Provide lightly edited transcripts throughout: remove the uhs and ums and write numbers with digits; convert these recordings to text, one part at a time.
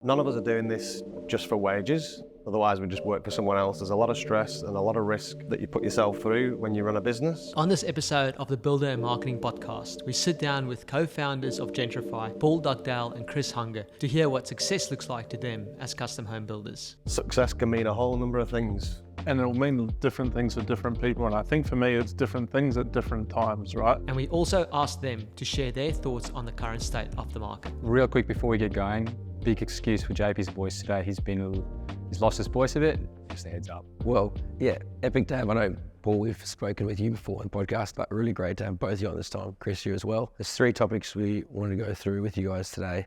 None of us are doing this just for wages. Otherwise, we just work for someone else. There's a lot of stress and a lot of risk that you put yourself through when you run a business. On this episode of the Builder and Marketing Podcast, we sit down with co-founders of Gentrify, Paul Dugdale and Chris Hunger, to hear what success looks like to them as custom home builders. Success can mean a whole number of things. And it'll mean different things for different people. And I think for me, it's different things at different times, right? And we also asked them to share their thoughts on the current state of the market. Real quick before we get going, big excuse for JP's voice today. He's lost his voice a bit. Just a heads up. Well, yeah, epic to have. I know, Paul, we've spoken with you before on the podcast, but really great to have both of you on this time. Chris, you as well. There's 3 topics we want to go through with you guys today.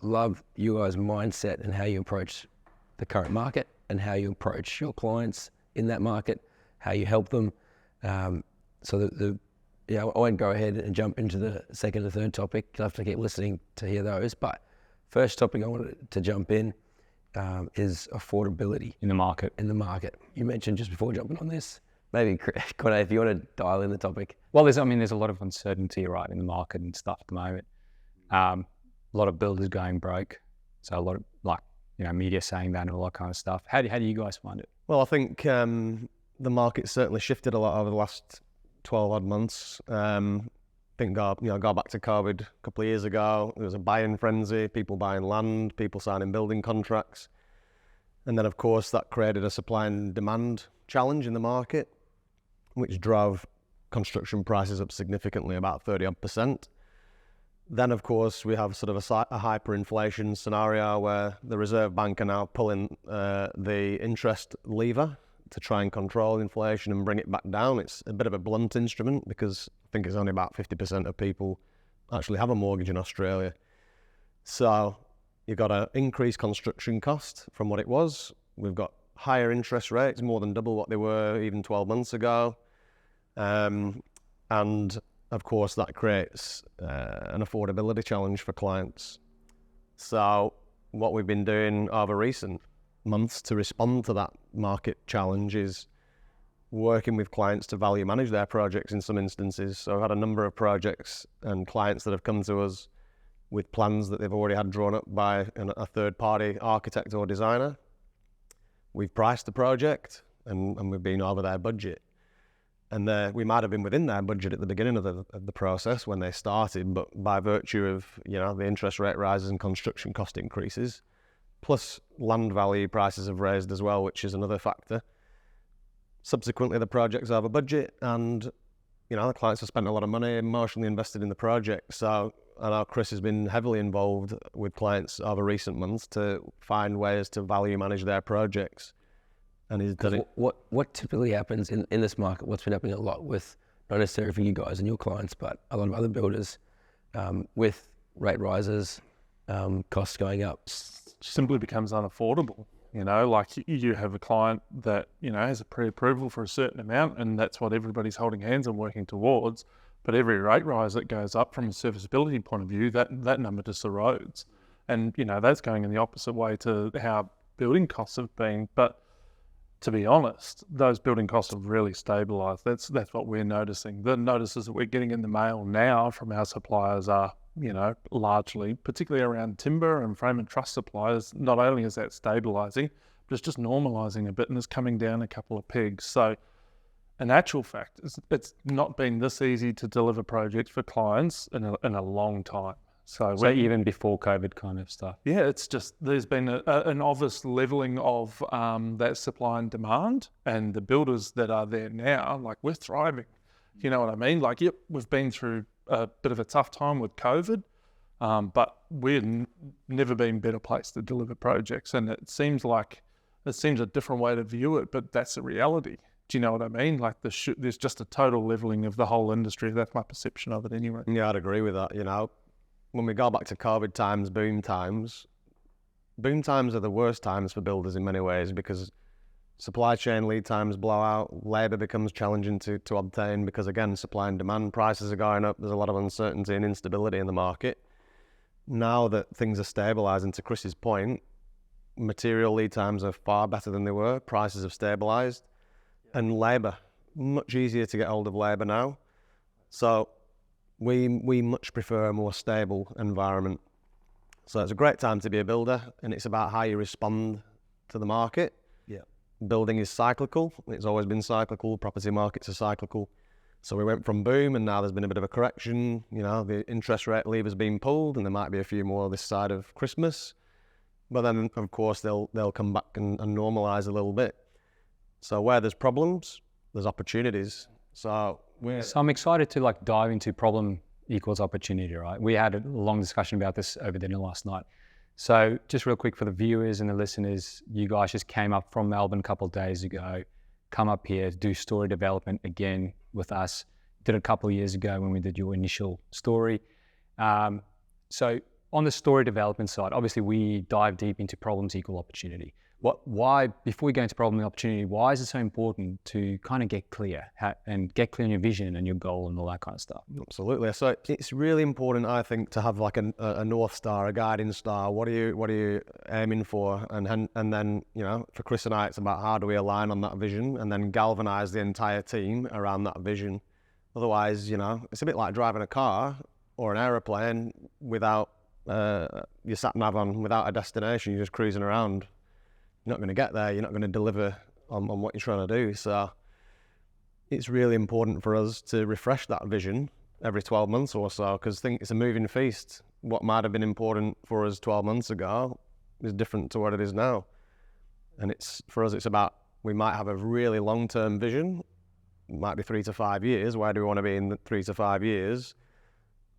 Love you guys' mindset and how you approach the current market and how you approach your clients in that market, how you help them. I won't go ahead and jump into the second and third topic. You'll have to keep listening to hear those. But first topic I wanted to jump in is affordability In the market. in the market. You mentioned just before jumping on this, maybe Conor, if you want to dial in the topic. Well, there's a lot of uncertainty, right, in the market and stuff at the moment. A lot of builders going broke. So a lot of media saying that and all that kind of stuff. How do you guys find it? Well, I think the market certainly shifted a lot over the last 12 odd months. I think go back to COVID a couple of years ago, there was a buying frenzy, people buying land, people signing building contracts. And then, of course, that created a supply and demand challenge in the market, which drove construction prices up significantly, about 30 odd %. Then, of course, we have sort of a hyperinflation scenario where the Reserve Bank are now pulling the interest lever to try and control inflation and bring it back down. It's a bit of a blunt instrument because I think it's only about 50% of people actually have a mortgage in Australia. So you've got an increased construction cost from what it was. We've got higher interest rates, more than double what they were even 12 months ago. And of course, that creates an affordability challenge for clients. So what we've been doing over recent months to respond to that market challenge is working with clients to value manage their projects in some instances. So I've had a number of projects and clients that have come to us with plans that they've already had drawn up by a third-party architect or designer. We've priced the project and we've been over their budget. And we might have been within their budget at the beginning of the process when they started, but by virtue of the interest rate rises and construction cost increases, plus land value prices have raised as well, which is another factor. Subsequently, the project's over budget, and the clients have spent a lot of money emotionally invested in the project. So I know Chris has been heavily involved with clients over recent months to find ways to value manage their projects. And he's done it. What typically happens in this market, what's been happening a lot with, not necessarily for you guys and your clients, but a lot of other builders, with rate rises, costs going up. Simply becomes unaffordable. Like you have a client that, has a pre-approval for a certain amount, and that's what everybody's holding hands and working towards. But every rate rise that goes up from a serviceability point of view, that number just erodes. And, that's going in the opposite way to how building costs have been. But to be honest, those building costs have really stabilised. That's what we're noticing. The notices that we're getting in the mail now from our suppliers are, largely, particularly around timber and frame and truss suppliers, not only is that stabilising, but it's just normalising a bit and it's coming down a couple of pegs. So in actual fact, it's not been this easy to deliver projects for clients in a long time. So Even before COVID kind of stuff. Yeah, it's just there's been an obvious levelling of that supply and demand, and the builders that are there now, like, we're thriving. You know what I mean? Like, yep, we've been through a bit of a tough time with COVID, but we've never been better placed to deliver projects, and it seems a different way to view it, but that's a reality. Do you know what I mean? Like, there's just a total levelling of the whole industry. That's my perception of it anyway. Yeah, I'd agree with that, When we go back to COVID times, boom times are the worst times for builders in many ways because supply chain lead times blow out, labour becomes challenging to obtain because, again, supply and demand prices are going up. There's a lot of uncertainty and instability in the market. Now that things are stabilising, to Chris's point, material lead times are far better than they were. Prices have stabilised. And labour, much easier to get hold of labour now. So we much prefer a more stable environment. So it's a great time to be a builder, and it's about how you respond to the market. Yeah. Building is cyclical. It's always been cyclical. Property markets are cyclical. So we went from boom, and now there's been a bit of a correction. You know, the interest rate lever's been pulled, and there might be a few more this side of Christmas. But then, of course, they'll come back and normalise a little bit. So where there's problems, there's opportunities. So I'm excited to like dive into problem equals opportunity, right? We had a long discussion about this over dinner last night. So just real quick for the viewers and the listeners, you guys just came up from Melbourne a couple of days ago, come up here, do story development again with us. Did it a couple of years ago when we did your initial story. So on the story development side, obviously we dive deep into problems equal opportunity. Why, before we go into problem and opportunity, why is it so important to kind of get clear and get clear on your vision and your goal and all that kind of stuff? Absolutely. So it's really important, I think, to have like a North Star, a guiding star. What are you aiming for? And then, you know, for Chris and I, it's about how do we align on that vision and then galvanize the entire team around that vision. Otherwise, you know, it's a bit like driving a car or an aeroplane without your sat nav on, without a destination. You're just cruising around. You're not going to get there. You're not going to deliver on what you're trying to do. So it's really important for us to refresh that vision every 12 months or so, because I think it's a moving feast. What might have been important for us 12 months ago is different to what it is now. And for us, it's about, we might have a really long-term vision. It might be 3 to 5 years. Where do we want to be in 3 to 5 years?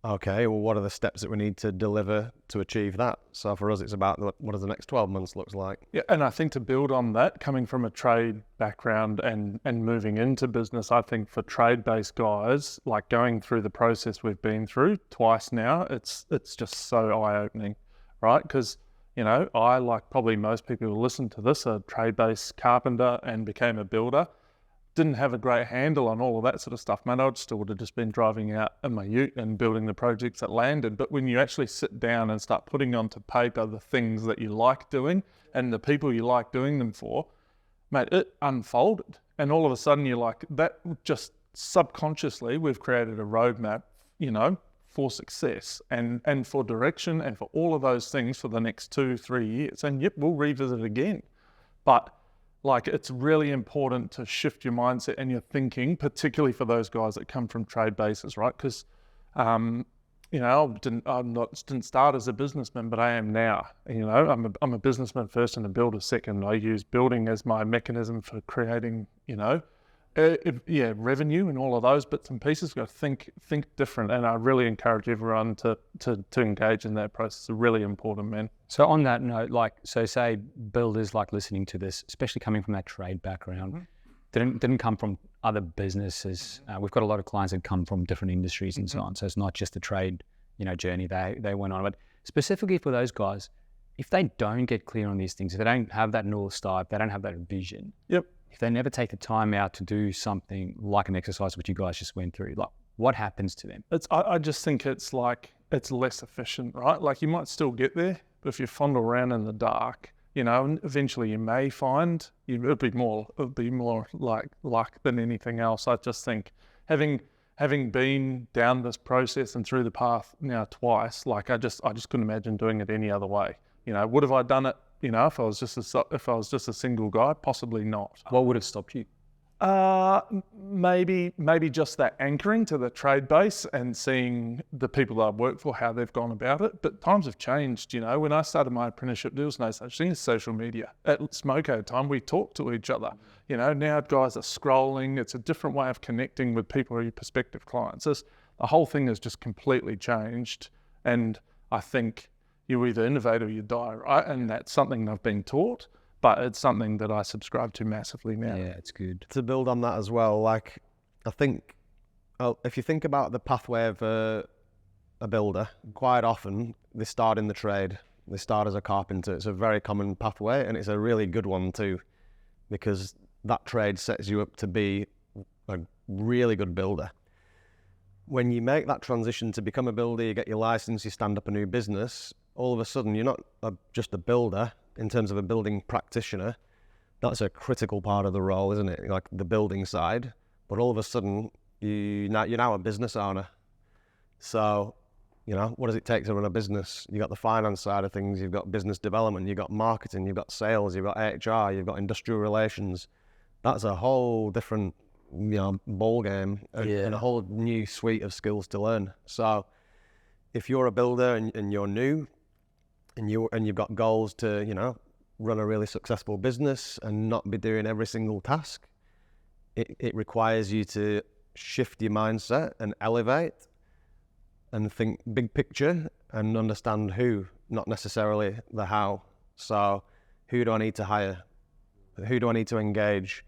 Okay, well, what are the steps that we need to deliver to achieve that? So for us, it's about what does the next 12 months looks like? Yeah, and I think to build on that, coming from a trade background and moving into business, I think for trade-based guys, like going through the process we've been through twice now, it's just so eye-opening, right? Because, you know, I, like probably most people who listen to this, a trade-based carpenter and became a builder. Didn't have a great handle on all of that sort of stuff, man. I still would have just been driving out in my ute and building the projects that landed. But when you actually sit down and start putting onto paper the things that you like doing and the people you like doing them for, mate, it unfolded. And all of a sudden you're like, that just subconsciously, we've created a roadmap, you know, for success and for direction and for all of those things for the next 2-3 years. And yep, we'll revisit again. But like, it's really important to shift your mindset and your thinking, particularly for those guys that come from trade bases, right? Because, you know, didn't start as a businessman, but I am now. You know, I'm a businessman first and a builder second. I use building as my mechanism for creating, you know, revenue and all of those bits and pieces. Got to think different, and I really encourage everyone to engage in that process. It's really important, man. So on that note, like, so say builders like listening to this, especially coming from that trade background, didn't come from other businesses. We've got a lot of clients that come from different industries and so on. So it's not just the trade, you know, journey they went on. But specifically for those guys, if they don't get clear on these things, if they don't have that North Star, if they don't have that vision, if they never take the time out to do something like an exercise, which you guys just went through, like, what happens to them? I just think it's like, it's less efficient, right? Like, you might still get there, but if you fondle around in the dark, you know, and eventually you may find it'll be more like luck than anything else. I just think having been down this process and through the path now twice, like I just couldn't imagine doing it any other way. You know, would have I done it? You know, if I was just a single guy, possibly not. What would have stopped you? Maybe just that anchoring to the trade base and seeing the people that I've worked for, how they've gone about it. But times have changed, you know. When I started my apprenticeship, there was no such thing as social media. At Smoko time, we talked to each other. You know, now guys are scrolling. It's a different way of connecting with people or your prospective clients. The whole thing has just completely changed. And I think you either innovate or you die, right? And that's something I've been taught, but it's something that I subscribe to massively now. Yeah, it's good. To build on that as well, like, I think, if you think about the pathway of a builder, quite often they start in the trade. They start as a carpenter. It's a very common pathway, and it's a really good one too, because that trade sets you up to be a really good builder. When you make that transition to become a builder, you get your license, you stand up a new business, all of a sudden you're not just a builder in terms of a building practitioner. That's a critical part of the role, isn't it? Like the building side. But all of a sudden, you're now a business owner. So You know, what does it take to run a business? You've got the finance side of things, you've got business development, you've got marketing, you've got sales, you've got HR, you've got industrial relations. That's a whole different, ball game and a whole new suite of skills to learn. So if you're a builder and you're new and you've got goals to, run a really successful business and not be doing every single task, it requires you to shift your mindset and elevate and think big picture and understand who, not necessarily the how. So who do I need to hire? Who do I need to engage?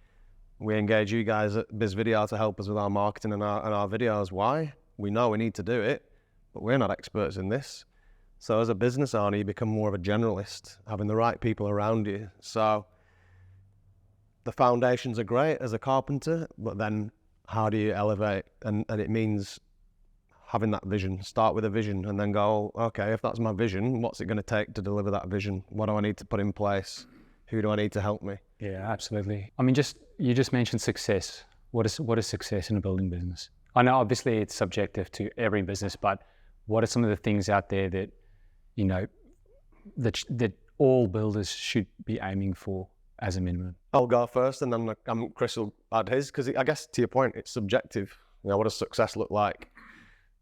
We engage you guys at BizVideo to help us with our marketing and our videos. Why? We know we need to do it, but we're not experts in this. So as a business owner, you become more of a generalist, having the right people around you. So the foundations are great as a carpenter, but then how do you elevate? And it means having that vision. Start with a vision and then go, okay, if that's my vision, what's it going to take to deliver that vision? What do I need to put in place? Who do I need to help me? Yeah, absolutely. I mean, you just mentioned success. What is success in a building business? I know obviously it's subjective to every business, but what are some of the things out there that, that all builders should be aiming for as a minimum? I'll go first and then Chris will add his, because I guess to your point, it's subjective. What does success look like?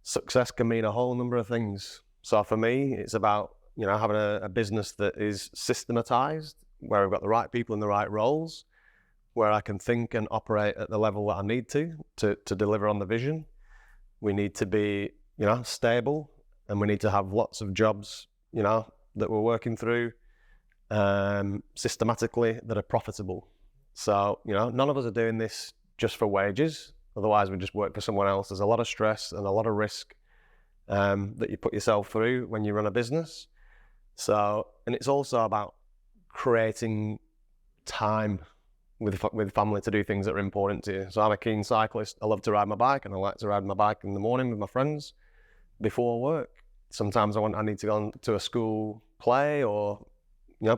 Success can mean a whole number of things. So for me, it's about, having a business that is systematized, where we've got the right people in the right roles, where I can think and operate at the level that I need to deliver on the vision. We need to be, stable, and we need to have lots of jobs, that we're working through systematically that are profitable. So, none of us are doing this just for wages. Otherwise, we just work for someone else. There's a lot of stress and a lot of risk that you put yourself through when you run a business. So, and it's also about creating time with family to do things that are important to you. So I'm a keen cyclist. I love to ride my bike, and I like to ride my bike in the morning with my friends before work. Sometimes I need to go to a school play or,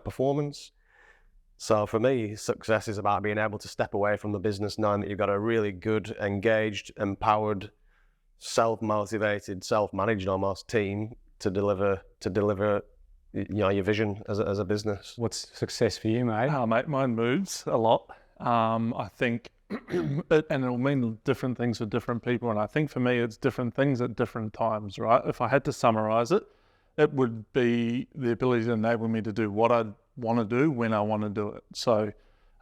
performance. So for me, success is about being able to step away from the business, knowing that you've got a really good, engaged, empowered, self-motivated, self-managed almost team to deliver your vision as a business. What's success for you, mate? Mate, mine moves a lot. I think, and it'll mean different things for different people. And I think for me, it's different things at different times, right? If I had to summarize it, it would be the ability to enable me to do what I want to do when I want to do it. So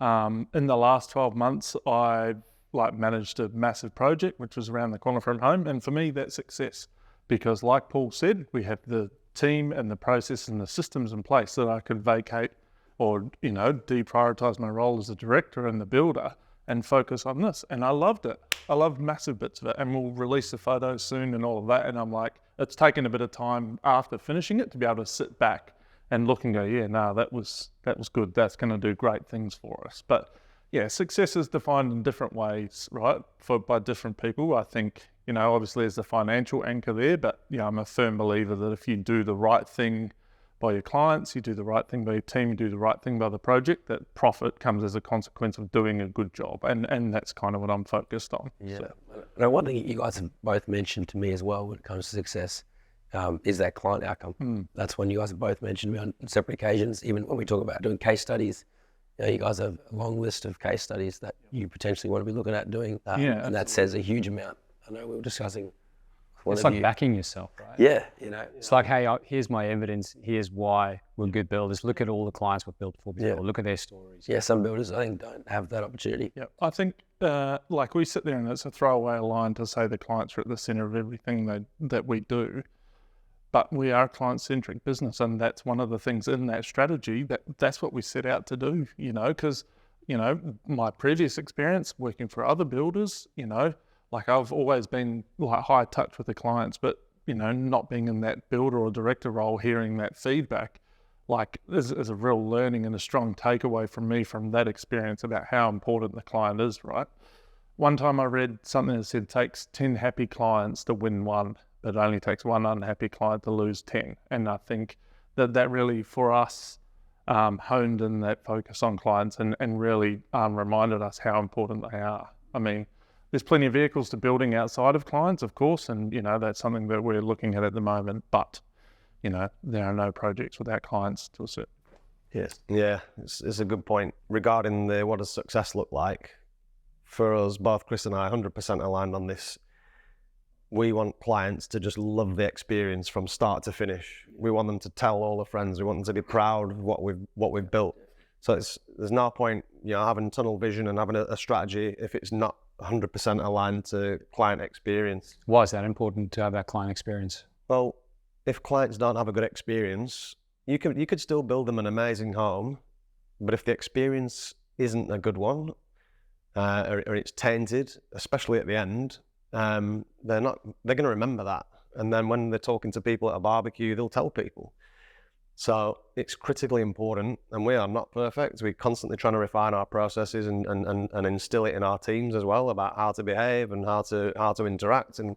in the last 12 months, I managed a massive project, which was around the corner from home. And for me, that's success, because like Paul said, we have the team and the process and the systems in place that I could vacate or, deprioritize my role as a director and the builder and focus on this. And I loved it. I loved massive bits of it. And we'll release the photos soon and all of that. And I'm like, it's taken a bit of time after finishing it to be able to sit back and look and go, yeah, no, that was good. That's going to do great things for us. But yeah, success is defined in different ways, right? By different people. I think, obviously there's the financial anchor there, but I'm a firm believer that if you do the right thing by your clients, you do the right thing by your team, you do the right thing by the project, that profit comes as a consequence of doing a good job. And that's kind of what I'm focused on. Yeah. So. And one thing you guys have both mentioned to me as well when it comes to success is that client outcome. That's one you guys have both mentioned on separate occasions, even when we talk about doing case studies. You guys have a long list of case studies that you potentially want to be looking at doing, and that says a huge amount. I know we were discussing. It's like backing yourself, right? Yeah, It's like, hey, here's my evidence. Here's why we're good builders. Look at all the clients we've built for before. Yeah. Look at their stories. Yeah, some builders I think don't have that opportunity. Yeah, I think we sit there and it's a throwaway line to say the clients are at the center of everything that we do. But we are a client-centric business, and that's one of the things in that strategy that's what we set out to do, because, my previous experience working for other builders, I've always been high touch with the clients, but, not being in that builder or director role, hearing that feedback, is a real learning and a strong takeaway from me from that experience about how important the client is, right? One time I read something that said it takes 10 happy clients to win one, but it only takes one unhappy client to lose 10. And I think that really, for us, honed in that focus on clients and really reminded us how important they are. I mean, there's plenty of vehicles to building outside of clients, of course, and that's something that we're looking at the moment. But there are no projects without clients to a certain. Yes. Yeah, it's a good point regarding what does success look like. For us, both Chris and I, 100% aligned on this. We want clients to just love the experience from start to finish. We want them to tell all their friends. We want them to be proud of what we've built. So there's no point, having tunnel vision and having a strategy if it's not 100% aligned to client experience. Why is that important to have that client experience? Well, if clients don't have a good experience, you could still build them an amazing home, but if the experience isn't a good one, or it's tainted, especially at the end, they're going to remember that. And then when they're talking to people at a barbecue, they'll tell people. So it's critically important, and we are not perfect. We're constantly trying to refine our processes and instill it in our teams as well about how to behave and how to interact and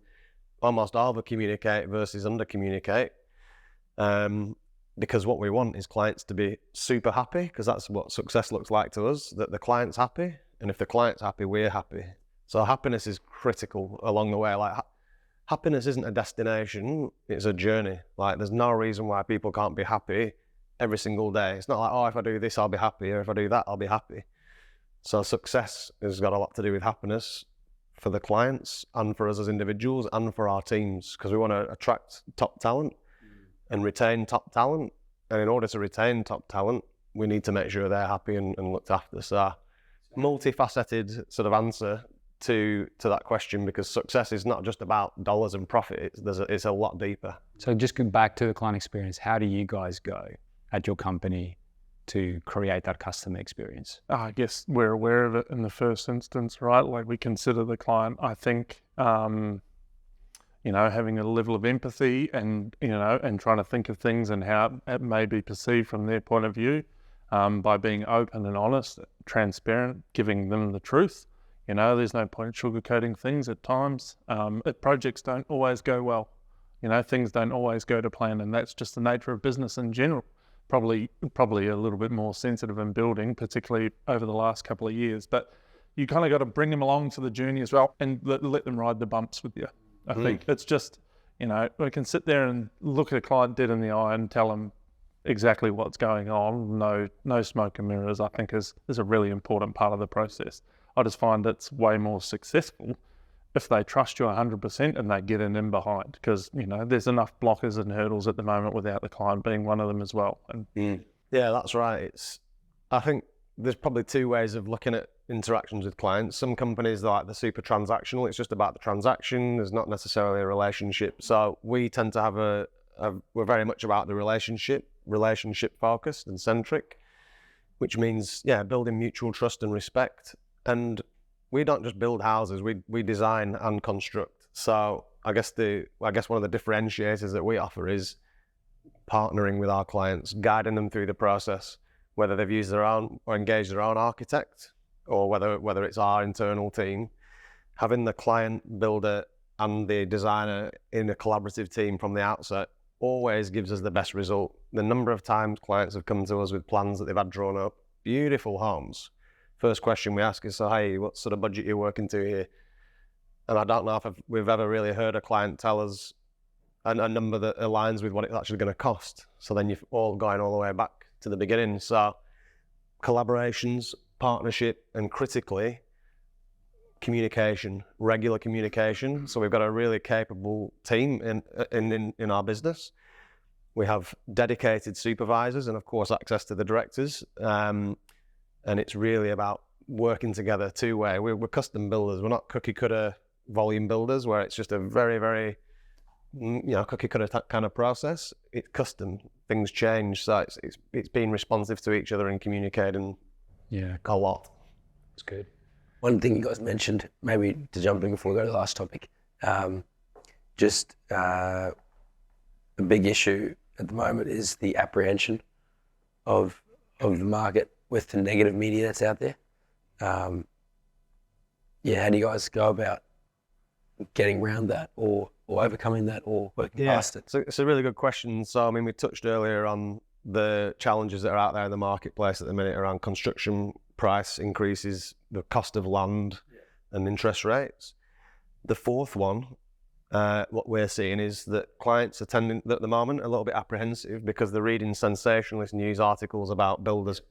almost over-communicate versus under-communicate. Because what we want is clients to be super happy, because that's what success looks like to us, that the client's happy. And if the client's happy, we're happy. So happiness is critical along the way. Like, happiness isn't a destination, it's a journey. Like, there's no reason why people can't be happy every single day. It's not like, oh, if I do this, I'll be happy, or if I do that, I'll be happy. So success has got a lot to do with happiness for the clients and for us as individuals and for our teams, because we want to attract top talent and retain top talent. And in order to retain top talent, we need to make sure they're happy and looked after. So multifaceted sort of answer to that question, because success is not just about dollars and profit. It's a lot deeper. So just go back to the client experience. How do you guys go at your company to create that customer experience? I guess we're aware of it in the first instance, right? Like, we consider the client, I think, having a level of empathy and trying to think of things and how it may be perceived from their point of view, by being open and honest, transparent, giving them the truth. There's no point sugarcoating things at times. Projects don't always go well. Things don't always go to plan, and that's just the nature of business in general. Probably a little bit more sensitive in building, particularly over the last couple of years. But you kind of got to bring them along to the journey as well, and let them ride the bumps with you. I think it's just, we can sit there and look at a client dead in the eye and tell them exactly what's going on. No smoke and mirrors, I think, is a really important part of the process. I just find it's way more successful if they trust you 100% and they get in behind, because there's enough blockers and hurdles at the moment without the client being one of them as well. And yeah, that's right. I think there's probably two ways of looking at interactions with clients. Some companies, they're super transactional. It's just about the transaction. There's not necessarily a relationship. So we tend to have we're very much about the relationship focused and centric, which means building mutual trust and respect. And we don't just build houses, we design and construct. So I guess one of the differentiators that we offer is partnering with our clients, guiding them through the process, whether they've used their own or engaged their own architect, or whether it's our internal team. Having the client builder and the designer in a collaborative team from the outset always gives us the best result. The number of times clients have come to us with plans that they've had drawn up, beautiful homes. First question we ask is, so hey, what sort of budget are you working to here? And I don't know if we've ever really heard a client tell us a number that aligns with what it's actually going to cost. So then you're all going all the way back to the beginning. So collaborations, partnership, and critically, communication, regular communication. So we've got a really capable team in our business. We have dedicated supervisors and, of course, access to the directors. And it's really about working together two-way. We're custom builders. We're not cookie-cutter volume builders where it's just a very, very, cookie-cutter kind of process. It's custom. Things change. So it's being responsive to each other and communicating a lot. It's good. One thing you guys mentioned, maybe to jump in before we go to the last topic, a big issue at the moment is the apprehension of the market with the negative media that's out there. How do you guys go about getting around that or overcoming that or working past it? So it's a really good question. So, we touched earlier on the challenges that are out there in the marketplace at the minute around construction price increases, the cost of land, and interest rates. The fourth one, what we're seeing is that clients are tending at the moment a little bit apprehensive because they're reading sensationalist news articles about builders,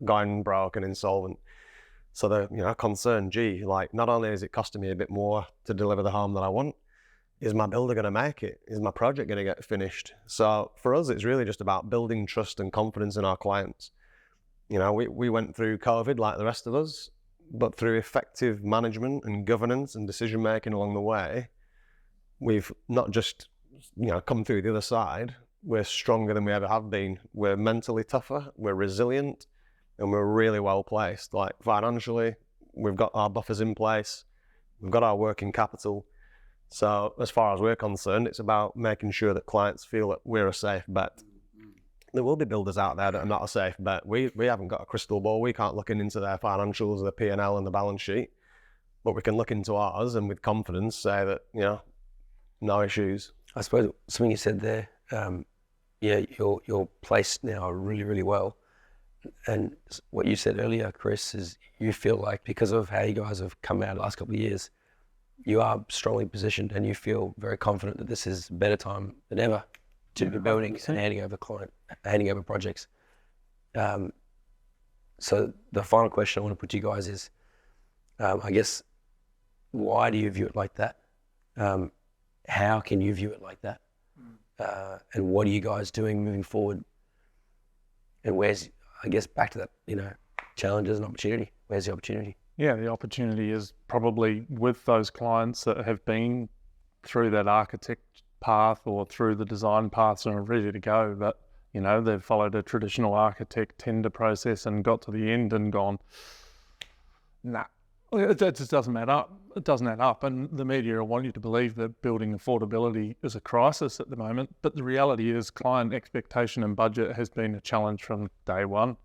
going broke and insolvent. So they're concerned, not only is it costing me a bit more to deliver the home that I want, is my builder going to make it? Is my project going to get finished? So for us, it's really just about building trust and confidence in our clients. We went through COVID like the rest of us, but through effective management and governance and decision making along the way, we've not just come through the other side. We're stronger than we ever have been. We're mentally tougher, we're resilient, and we're really well placed. Like financially, we've got our buffers in place, we've got our working capital. So as far as we're concerned, it's about making sure that clients feel that we're a safe bet. There will be builders out there that are not a safe bet. We haven't got a crystal ball. We can't look into their financials, their P&L and the balance sheet, but we can look into ours and with confidence say that, no issues. I suppose something you said there, you're placed now really, really well. And what you said earlier, Chris, is you feel like because of how you guys have come out the last couple of years, you are strongly positioned and you feel very confident that this is a better time than ever to be building and handing over projects. So the final question I want to put to you guys is, I guess, why do you view it like that? How can you view it like that? And what are you guys doing moving forward? And where's, I guess, back to that, challenges and opportunity. Where's the opportunity? Yeah, the opportunity is probably with those clients that have been through that architect path or through the design paths and are ready to go, but they've followed a traditional architect tender process and got to the end and gone, nah, that just doesn't add up. It doesn't add up, and the media want you to believe that building affordability is a crisis at the moment, but the reality is client expectation and budget has been a challenge from day one.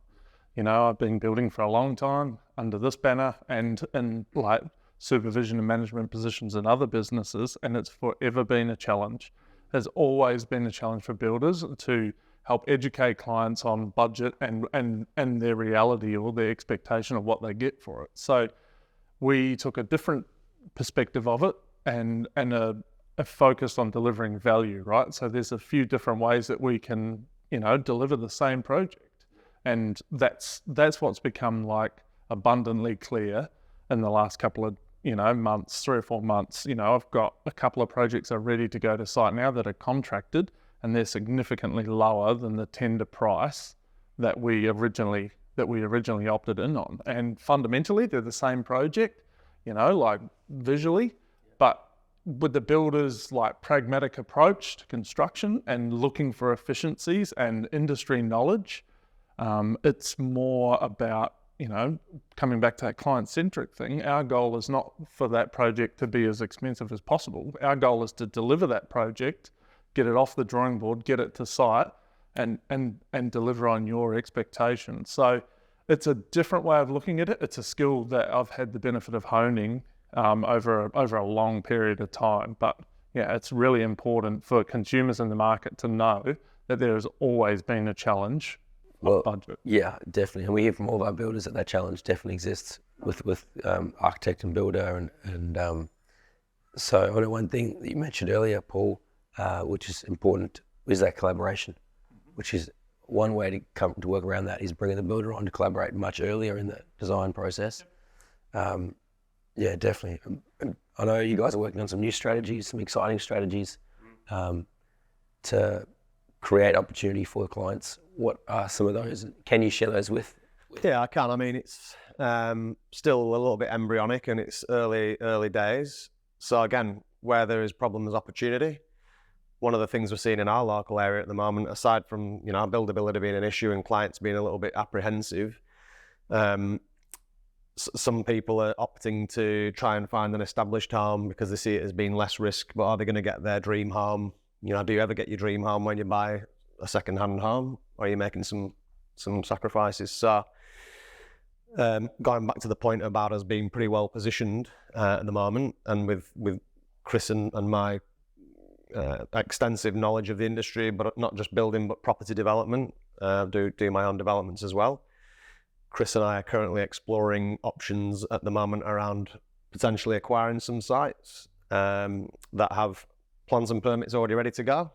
I've been building for a long time under this banner and like supervision and management positions in other businesses, and it's forever been a challenge. Has always been a challenge for builders to help educate clients on budget and their reality or their expectation of what they get for it. So we took a different perspective of it and a focus on delivering value, right? So there's a few different ways that we can, deliver the same project. And that's what's become like abundantly clear in the last couple of months, 3 or 4 months. I've got a couple of projects that are ready to go to site now that are contracted, and they're significantly lower than the tender price that we originally opted in on. And fundamentally, they're the same project, like visually, but with the builder's like pragmatic approach to construction and looking for efficiencies and industry knowledge. It's more about, coming back to that client-centric thing. Our goal is not for that project to be as expensive as possible. Our goal is to deliver that project, get it off the drawing board, get it to site, and deliver on your expectations. So it's a different way of looking at it. It's a skill that I've had the benefit of honing over a long period of time. But yeah, it's really important for consumers in the market to know that there has always been a challenge. Well, budget. Yeah, definitely. And we hear from all of our builders that challenge definitely exists with architect and builder. And so I know one thing that you mentioned earlier, Paul, which is important, is that collaboration, which is one way to work around that is bringing the builder on to collaborate much earlier in the design process. Yeah, definitely. I know you guys are working on some new strategies, some exciting strategies to create opportunity for clients. What are some of those? Can you share those with? Yeah, I can. I mean, it's still a little bit embryonic and it's early days. So again, where there is problem, there's opportunity. One of the things we're seeing in our local area at the moment, aside from buildability being an issue and clients being a little bit apprehensive, some people are opting to try and find an established home because they see it as being less risk. But are they going to get their dream home? Do you ever get your dream home when you buy a second-hand home, or are you making some sacrifices? So going back to the point about us being pretty well positioned at the moment, and with Chris and my extensive knowledge of the industry, but not just building, but property development, do my own developments as well. Chris and I are currently exploring options at the moment around potentially acquiring some sites that have plans and permits already ready to go,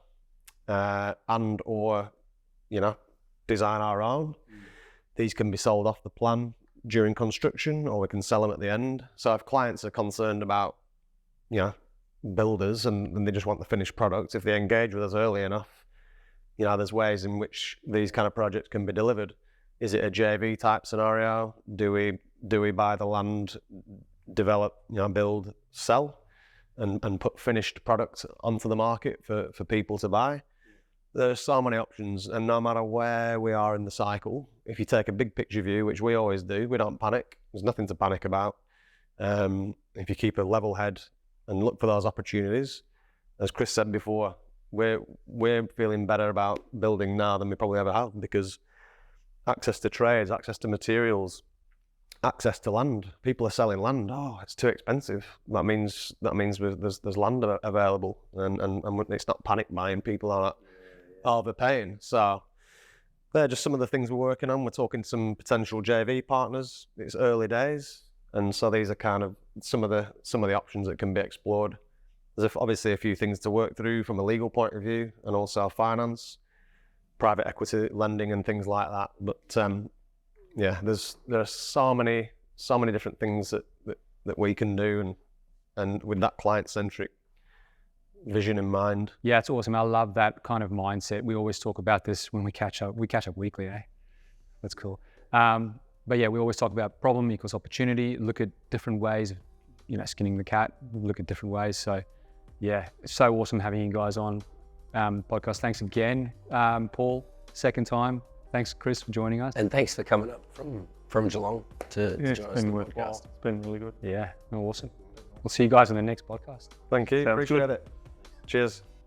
and or, you know, design our own. These can be sold off the plan during construction, or we can sell them at the end. So if clients are concerned about, you know, builders and they just want the finished product, if they engage with us early enough, you know, there's ways in which these kind of projects can be delivered. Is it a JV type scenario? Do we buy the land, develop, you know, build, sell, and put finished products onto the market for people to buy? There's so many options, and no matter where we are in the cycle, if you take a big picture view, which we always do, we don't panic. There's nothing to panic about. If you keep a level head and look for those opportunities, as Chris said before, we're feeling better about building now than we probably ever have, because access to trades, access to materials, access to land. People are selling land. Oh, it's too expensive. That means there's land available, and it's not panic buying. People are not overpaying. So they're just some of the things we're working on. We're talking to some potential JV partners. It's early days, and so these are kind of some of the options that can be explored. There's obviously a few things to work through from a legal point of view, and also finance, private equity lending, and things like that. But yeah, there are so many different things that we can do, and with that client-centric vision in mind. Yeah, it's awesome. I love that kind of mindset. We always talk about this when we catch up. We catch up weekly, eh? That's cool. But yeah, we always talk about problem equals opportunity. Look at different ways of, you know, skinning the cat. Look at different ways. So yeah, it's so awesome having you guys on podcast. Thanks again, Paul. Second time. Thanks, Chris, for joining us. And thanks for coming up from Geelong to join us It's on been the worthwhile. podcast. It's been really good. Yeah, awesome. We'll see you guys on the next podcast. Thank you. Sounds Appreciate good. it. Cheers.